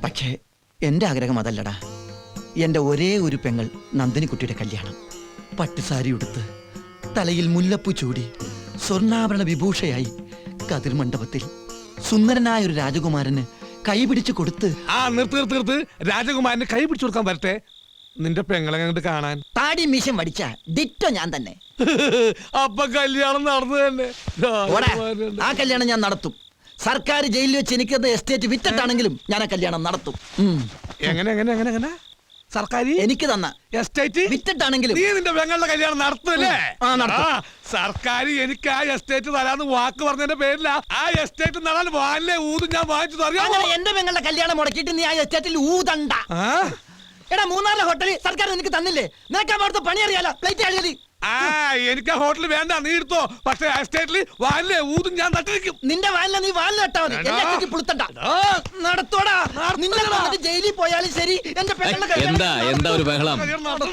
പക്ഷേ എന്റെ ആഗ്രഹം അതല്ലടാ. എന്റെ ഒരേ ഒരു പെങ്ങൾ നന്ദിനിക്കുട്ടിയുടെ കല്യാണം പട്ടുസാരി ഉടുത്ത് തലയിൽ മുല്ലപ്പൂ ചൂടി സ്വർണ്ണാഭരണ വിഭൂഷയായി കതിർ മണ്ഡപത്തിൽ സുന്ദരനായ ഒരു രാജകുമാരന് കൈപിടിച്ചു കൊടുത്ത്. നിർത്ത് രാജകുമാരന് കൈ പിടിച്ചു കൊടുക്കാൻ വരട്ടെ. നിന്റെ പെങ്ങളെ കണ്ടിട്ട് കാണാൻ. താടി മീശം വടിച്ച ദിറ്റോ ഞാൻ തന്നെ. അപ്പൊ കല്യാണം നടന്നു തന്നെ. ആ കല്യാണം ഞാൻ നടത്തും. സർക്കാർ ജയിലിൽ വെച്ച് എനിക്കത് എസ്റ്റേറ്റ് വിറ്റിട്ടാണെങ്കിലും ഞാൻ ആ കല്യാണം നടത്തും. എങ്ങനെ സർക്കാർ എനിക്ക് തന്ന എസ്റ്റേറ്റ് വിറ്റിട്ടാണെങ്കിലും നീ നിന്റെ പെങ്ങളുടെ കല്യാണം നടത്തല്ലേ? നടത്തും. സർക്കാർ എനിക്ക് ആ എസ്റ്റേറ്റ് തരാന്ന് വാക്ക് പറഞ്ഞതിന്റെ പേരില ആ എസ്റ്റേറ്റ് നടാൻ വാലിലെ ഊതും ഞാൻ വാങ്ങിച്ചു അറിയാമോ? എന്റെ പെങ്ങളുടെ കല്യാണം മുടക്കിയിട്ട് നീ ആ എസ്റ്റേറ്റിൽ ഊതണ്ട. എടാ, മൂന്നാറിലെ ഹോട്ടലിൽ സർക്കാർ നിനക്ക് തന്നില്ലേ? നിനക്ക് അവിടുത്തെ പണി അറിയാലോ. പ്ലേറ്റ് അഴുകി. എനിക്ക് ആ ഹോട്ടൽ വേണ്ട, നീ എടുത്തോ. പക്ഷെ ആ എസ്റ്റേറ്റിൽ വാലിലെ ഊതും ഞാൻ തട്ടിരിക്കും. നിന്റെ വാലിലെ നീ വാലിൽ നട്ടാ മതി. എന്നെ പുളുത്തണ്ട. നടത്തോടാ. നിന്നെ ജയിലിൽ പോയാലും ശരി എന്റെ പെങ്ങളുടെ എന്താ ഒരു ബഹളം?